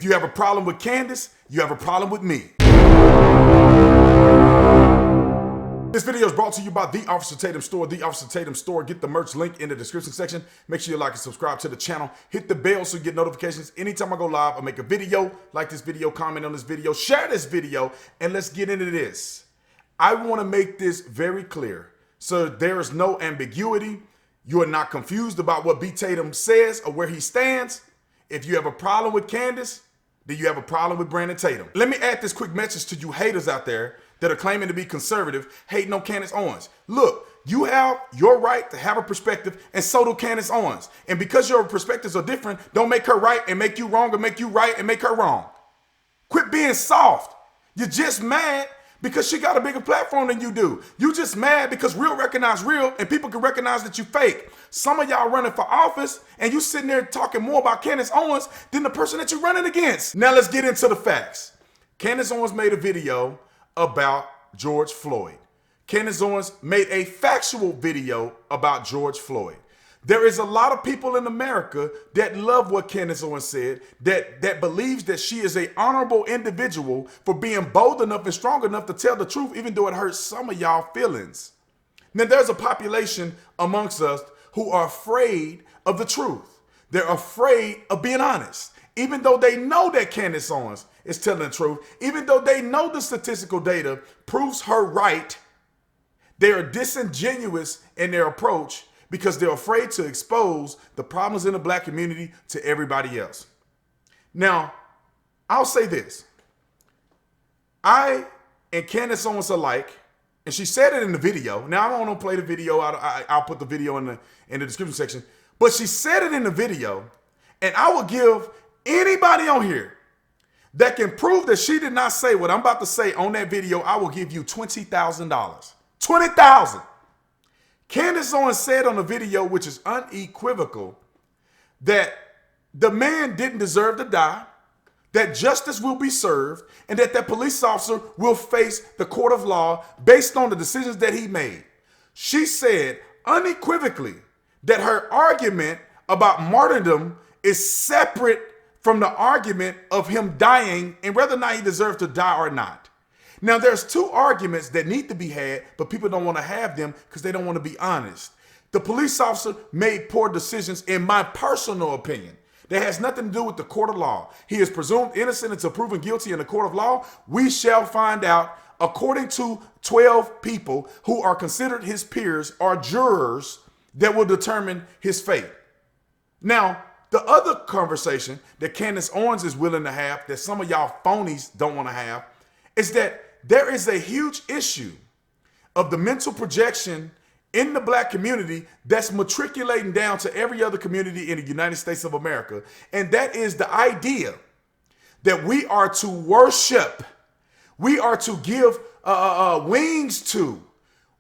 If you have a problem with Candace, you have a problem with me. This video is brought to you by the Officer Tatum Store. The Officer Tatum Store. Get the merch link in the description section. Make sure you like and subscribe to the channel. Hit the bell so you get notifications anytime I go live or make a video. Like this video, comment on this video, share this video, and let's get into this. I want to make this very clear so there is no ambiguity. You are not confused about what B. Tatum says or where he stands. If you have a problem with Candace, then you have a problem with Brianna Tatum. Let me add this quick message to you haters out there that are claiming to be conservative, hating on Candace Owens. Look, you have your right to have a perspective, and so do Candace Owens. And because your perspectives are different, don't make her right and make you wrong, or make you right and make her wrong. Quit being soft. You're just mad because she got a bigger platform than you do. You just mad because real recognize real and people can recognize that you fake. Some of y'all running for office and you sitting there talking more about Candace Owens than the person that you're running against. Now let's get into the facts. Candace Owens made a video about George Floyd. Candace Owens made a factual video about George Floyd. There is a lot of people in America that love what Candace Owens said, that believes that she is an honorable individual for being bold enough and strong enough to tell the truth, even though it hurts some of y'all feelings. Now, there's a population amongst us who are afraid of the truth. They're afraid of being honest, even though they know that Candace Owens is telling the truth, even though they know the statistical data proves her right. They are disingenuous in their approach because they're afraid to expose the problems in the black community to everybody else. Now, I'll say this. I and Candace Owens alike, and she said it in the video. Now, I don't want to play the video. I'll put the video in the description section. But she said it in the video, and I will give anybody on here that can prove that she did not say what I'm about to say on that video, I will give you $20,000. $20,000. Candace Owens said on the video, which is unequivocal, that the man didn't deserve to die, that justice will be served, and that that police officer will face the court of law based on the decisions that he made. She said unequivocally that her argument about martyrdom is separate from the argument of him dying and whether or not he deserves to die or not. Now, there's two arguments that need to be had, but people don't want to have them because they don't want to be honest. The police officer made poor decisions, in my personal opinion. That has nothing to do with the court of law. He is presumed innocent until proven guilty in the court of law. We shall find out, according to 12 people who are considered his peers or jurors, that will determine his fate. Now, the other conversation that Candace Owens is willing to have, that some of y'all phonies don't want to have, is that there is a huge issue of the mental projection in the black community that's matriculating down to every other community in the United States of America. And that is the idea that we are to worship, we are to give wings to.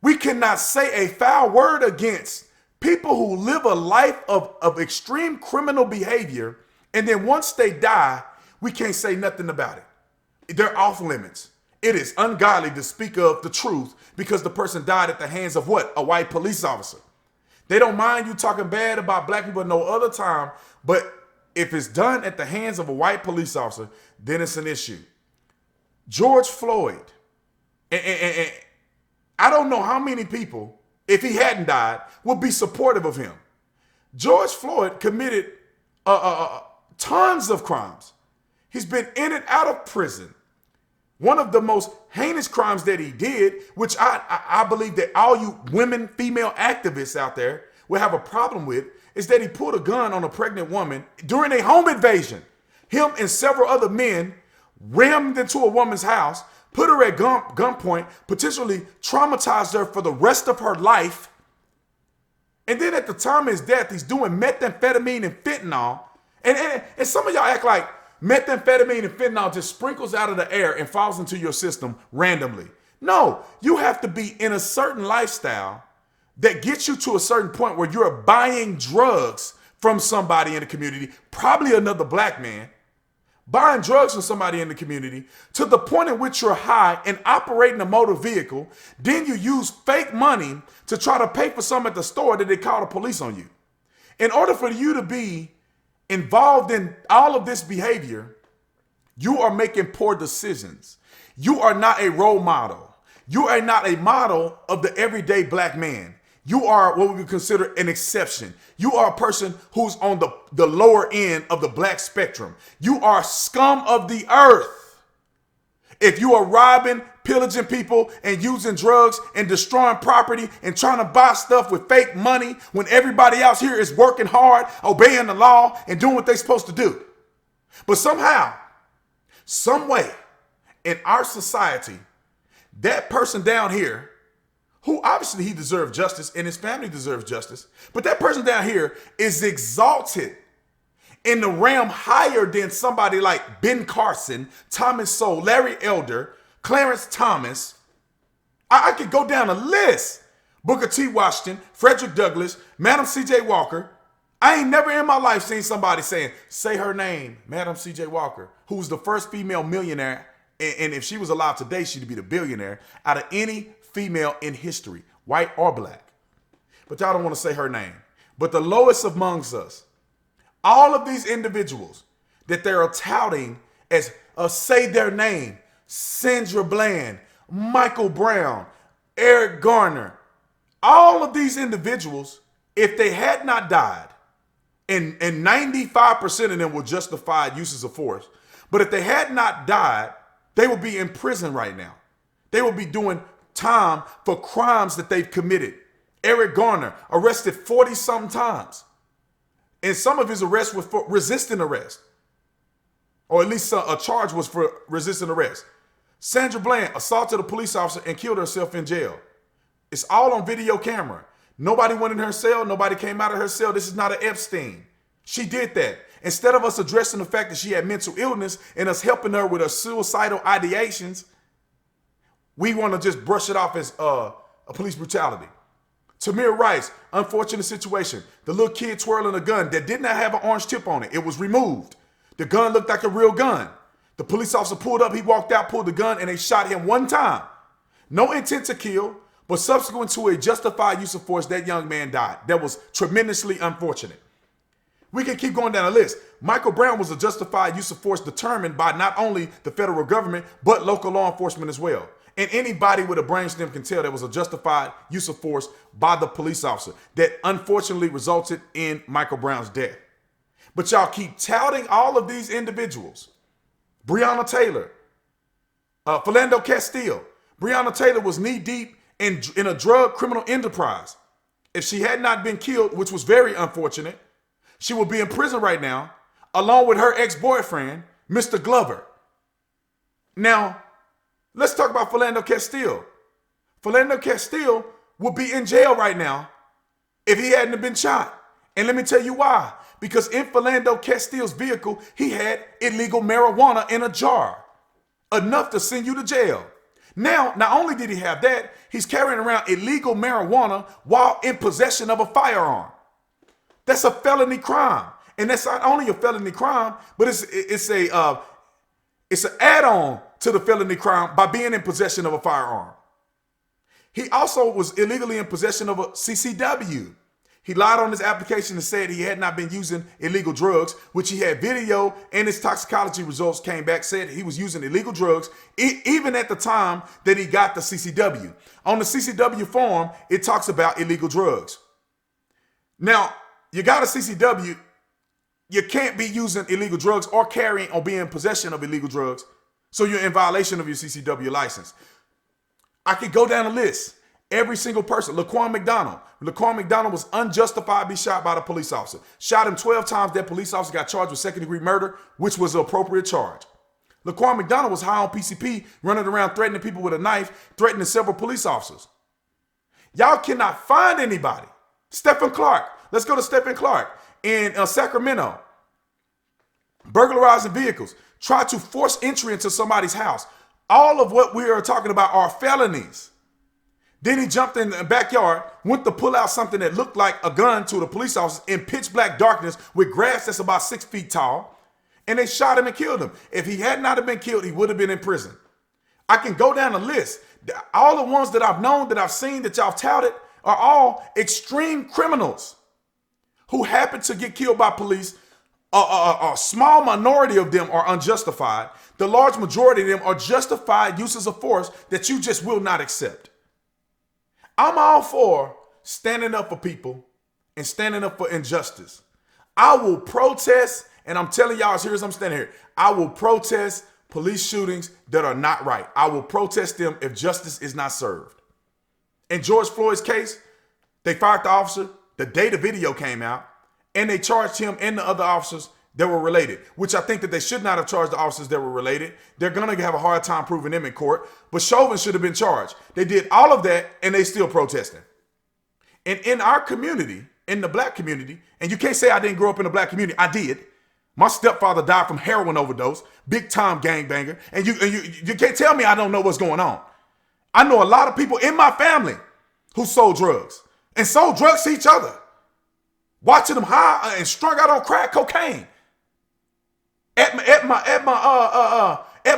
We cannot say a foul word against people who live a life of extreme criminal behavior, and then once they die, we can't say nothing about it. They're off limits. It is ungodly to speak of the truth because the person died at the hands of what? A white police officer. They don't mind you talking bad about black people no other time, but if it's done at the hands of a white police officer, then it's an issue. George Floyd, and I don't know how many people, if he hadn't died, would be supportive of him. George Floyd committed tons of crimes. He's been in and out of prison. One of the most heinous crimes that he did, which I believe that all you women, female activists out there will have a problem with, is that he pulled a gun on a pregnant woman during a home invasion. Him and several other men rammed into a woman's house, put her at gunpoint, potentially traumatized her for the rest of her life. And then at the time of his death, he's doing methamphetamine and fentanyl. And some of y'all act like methamphetamine and fentanyl just sprinkles out of the air and falls into your system randomly. No, you have to be in a certain lifestyle that gets you to a certain point where you're buying drugs from somebody in the community, probably another black man, buying drugs from somebody in the community to the point at which you're high and operating a motor vehicle. Then you use fake money to try to pay for something at the store that they call the police on you. In order for you to be involved in all of this behavior, You are making poor decisions. You are not a role model. You are not a model of the everyday black man. You are what we would consider an exception. You are a person who's on the lower end of the black spectrum. You are scum of the earth. If you are robbing, pillaging people and using drugs and destroying property and trying to buy stuff with fake money when everybody else here is working hard, obeying the law and doing what they're supposed to do. But somehow, some way in our society, that person down here, who obviously he deserves justice and his family deserves justice, but that person down here is exalted in the realm higher than somebody like Ben Carson, Thomas Sowell, Larry Elder, Clarence Thomas. I could go down a list. Booker T. Washington, Frederick Douglass, Madam C.J. Walker. I ain't never in my life seen somebody saying, say her name, Madam C.J. Walker, who was the first female millionaire. And if she was alive today, she'd be the billionaire out of any female in history, white or black. But y'all don't want to say her name. But the lowest amongst us, all of these individuals that they're touting as say their name, Sandra Bland, Michael Brown, Eric Garner, all of these individuals, if they had not died, and 95% of them were justified uses of force, but if they had not died, they would be in prison right now. They would be doing time for crimes that they've committed. Eric Garner arrested 40-something times. And some of his arrests were for resisting arrest. Or at least a charge was for resisting arrest. Sandra Bland assaulted a police officer and killed herself in jail. It's all on video camera. Nobody went in her cell. Nobody came out of her cell. This is not an Epstein. She did that. Instead of us addressing the fact that she had mental illness and us helping her with her suicidal ideations, we want to just brush it off as a police brutality. Tamir Rice, unfortunate situation. The little kid twirling a gun that did not have an orange tip on it. It was removed. The gun looked like a real gun. The police officer pulled up, he walked out, pulled the gun, and they shot him one time. No intent to kill, but subsequent to a justified use of force, that young man died. That was tremendously unfortunate. We can keep going down the list. Michael Brown was a justified use of force determined by not only the federal government, but local law enforcement as well. And anybody with a brainstem can tell there was a justified use of force by the police officer that unfortunately resulted in Michael Brown's death. But y'all keep touting all of these individuals. Brianna Taylor, Philando Castile. Brianna Taylor was knee deep in a drug criminal enterprise. If she had not been killed, which was very unfortunate, she would be in prison right now, along with her ex-boyfriend, Mr. Glover. Now, let's talk about Philando Castile. Philando Castile would be in jail right now if he hadn't been shot. And let me tell you why. Because in Philando Castile's vehicle, he had illegal marijuana in a jar. Enough to send you to jail. Now, not only did he have that, he's carrying around illegal marijuana while in possession of a firearm. That's a felony crime. And that's not only a felony crime, but it's an add-on to the felony crime by being in possession of a firearm. He also was illegally in possession of a CCW. He lied on his application and said he had not been using illegal drugs, which he had video, and his toxicology results came back, said he was using illegal drugs, even at the time that he got the CCW. On the CCW form, it talks about illegal drugs. Now, you got a CCW, you can't be using illegal drugs or carrying or being in possession of illegal drugs, so you're in violation of your CCW license. I could go down the list. Every single person. Laquan McDonald. Laquan McDonald was unjustifiably shot by the police officer. Shot him 12 times. That police officer got charged with second-degree murder, which was the appropriate charge. Laquan McDonald was high on PCP, running around threatening people with a knife, threatening several police officers. Y'all cannot find anybody. Stephen Clark. Let's go to Stephen Clark in Sacramento. Burglarizing vehicles. Try to force entry into somebody's house. All of what we are talking about are felonies. Then he jumped in the backyard, went to pull out something that looked like a gun to the police officer in pitch black darkness with grass that's about 6 feet tall, and they shot him and killed him. If he had not have been killed, he would have been in prison. I can go down the list. All the ones that I've known, that I've seen, that y'all touted are all extreme criminals who happened to get killed by police A small minority of them are unjustified. The large majority of them are justified uses of force that you just will not accept. I'm all for standing up for people and standing up for injustice. I will protest, and I'm telling y'all, here as I'm standing here, I will protest police shootings that are not right. I will protest them if justice is not served. In George Floyd's case, they fired the officer the day the video came out, and they charged him and the other officers that were related, which I think that they should not have charged the officers that were related. They're going to have a hard time proving them in court, but Chauvin should have been charged. They did all of that, and they still protesting. And in our community, in the black community, and you can't say I didn't grow up in the black community. I did. My stepfather died from heroin overdose, big time gangbanger, and you can't tell me I don't know what's going on. I know a lot of people in my family who sold drugs and sold drugs to each other, watching them high and strung out on crack cocaine. At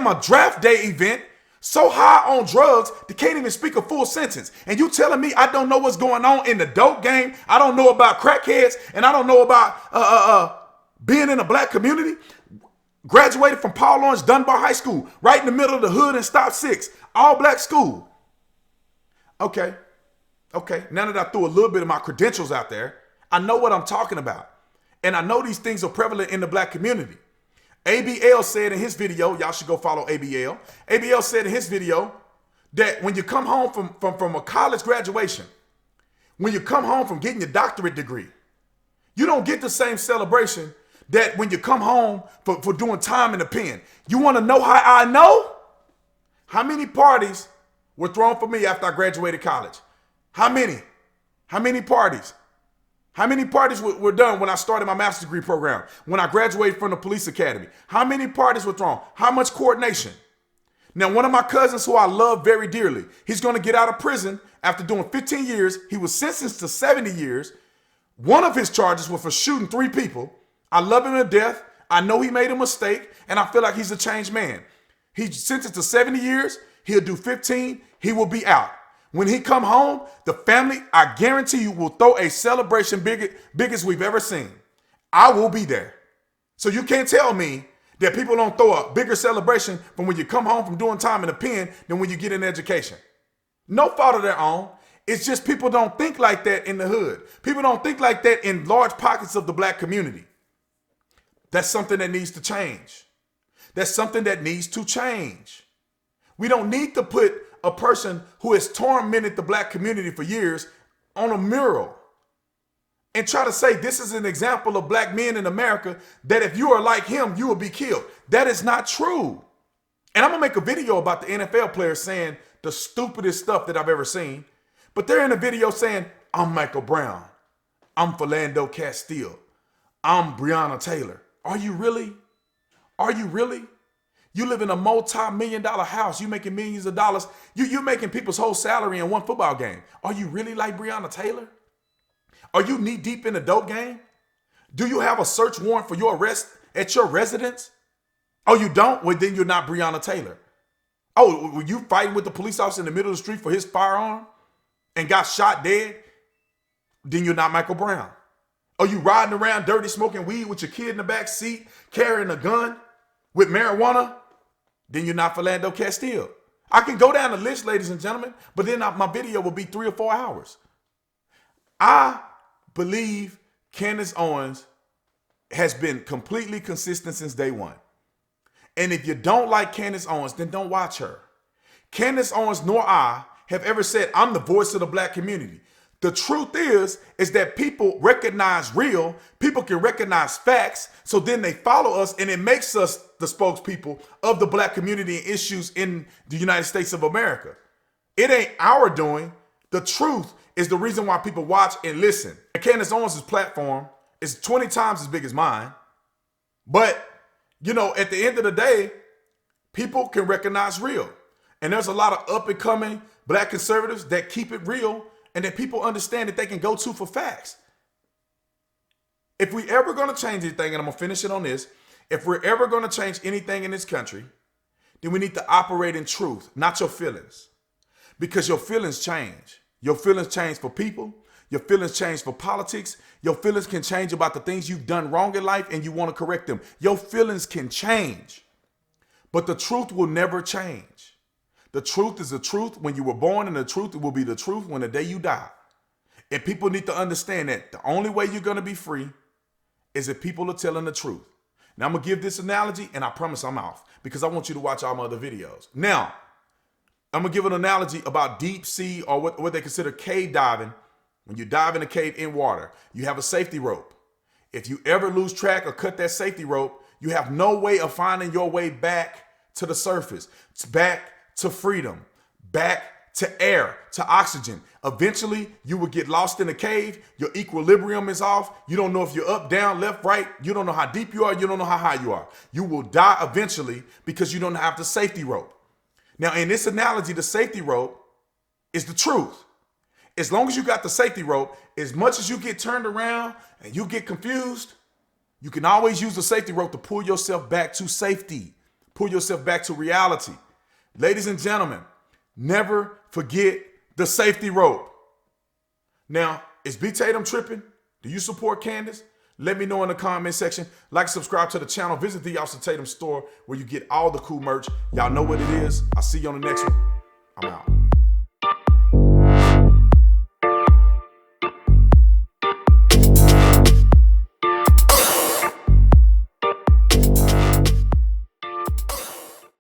my draft day event, so high on drugs, they can't even speak a full sentence. And you telling me I don't know what's going on in the dope game? I don't know about crackheads, and I don't know about being in a black community? Graduated from Paul Laurence Dunbar High School, right in the middle of the hood in Stop 6, all black school. Okay. Now that I threw a little bit of my credentials out there, I know what I'm talking about. And I know these things are prevalent in the black community. ABL said in his video, y'all should go follow ABL. ABL said in his video that when you come home from a college graduation, when you come home from getting your doctorate degree, you don't get the same celebration that when you come home for doing time in the pen. You want to know how I know? How many parties were thrown for me after I graduated college? How many? How many parties? How many parties were done when I started my master's degree program? When I graduated from the police academy? How many parties were thrown? How much coordination? Now, one of my cousins who I love very dearly, he's going to get out of prison after doing 15 years. He was sentenced to 70 years. One of his charges was for shooting 3 people. I love him to death. I know he made a mistake, and I feel like he's a changed man. He's sentenced to 70 years. He'll do 15. He will be out. When he come home, the family, I guarantee you, will throw a celebration biggest we've ever seen. I will be there. So you can't tell me that people don't throw a bigger celebration from when you come home from doing time in the pen than when you get an education. No fault of their own. It's just people don't think like that in the hood. People don't think like that in large pockets of the black community. That's something that needs to change. That's something that needs to change. We don't need to put a person who has tormented the black community for years on a mural and try to say this is an example of black men in America, that if you are like him, you will be killed. That is not true. And I'm gonna make a video about the NFL players saying the stupidest stuff that I've ever seen. But they're in a video saying, I'm Michael Brown. I'm Philando Castile. I'm Brianna Taylor. Are you really? Are you really? You live in a multi-million-dollar house. You making millions of dollars. You're making people's whole salary in one football game. Are you really like Brianna Taylor? Are you knee deep in the dope game? Do you have a search warrant for your arrest at your residence? Oh, you don't? Well, then you're not Brianna Taylor. Oh, were you fighting with the police officer in the middle of the street for his firearm and got shot dead? Then you're not Michael Brown. Are you riding around dirty, smoking weed with your kid in the back seat, carrying a gun with marijuana? Then you're not Philando Castile. I can go down the list, ladies and gentlemen, but then my video will be 3 or 4 hours. I believe Candace Owens has been completely consistent since day one. And if you don't like Candace Owens, then don't watch her. Candace Owens nor I have ever said I'm the voice of the black community. The truth is that people recognize real, people can recognize facts, so then they follow us, and it makes us the spokespeople of the black community and issues in the United States of America. It ain't our doing. The truth is the reason why people watch and listen. And Candace Owens' platform is 20 times as big as mine. But, you know, at the end of the day, people can recognize real. And there's a lot of up and coming black conservatives that keep it real and that people understand that they can go to for facts. If we ever going to change anything, and I'm going to finish it on this, if we're ever going to change anything in this country, then we need to operate in truth, not your feelings. Because your feelings change. Your feelings change for people. Your feelings change for politics. Your feelings can change about the things you've done wrong in life and you want to correct them. Your feelings can change, but the truth will never change. The truth is the truth when you were born, and the truth will be the truth when the day you die. And people need to understand that the only way you're going to be free is if people are telling the truth. Now, I'm going to give this analogy, and I promise I'm off because I want you to watch all my other videos. Now, I'm going to give an analogy about deep sea, or what they consider cave diving. When you dive in a cave in water, you have a safety rope. If you ever lose track or cut that safety rope, you have no way of finding your way back to the surface, back to freedom, back to air, to oxygen. Eventually, you will get lost in a cave. Your equilibrium is off. You don't know if you're up, down, left, right. You don't know how deep you are. You don't know how high you are. You will die eventually because you don't have the safety rope. Now, in this analogy, the safety rope is the truth. As long as you got the safety rope, as much as you get turned around and you get confused, you can always use the safety rope to pull yourself back to safety, pull yourself back to reality. Ladies and gentlemen, never forget the safety rope. Now, is B. Tatum tripping? Do you support Candace? Let me know in the comment section. Like, subscribe to the channel. Visit the Officer Tatum store where you get all the cool merch. Y'all know what it is. I'll see you on the next one. I'm out.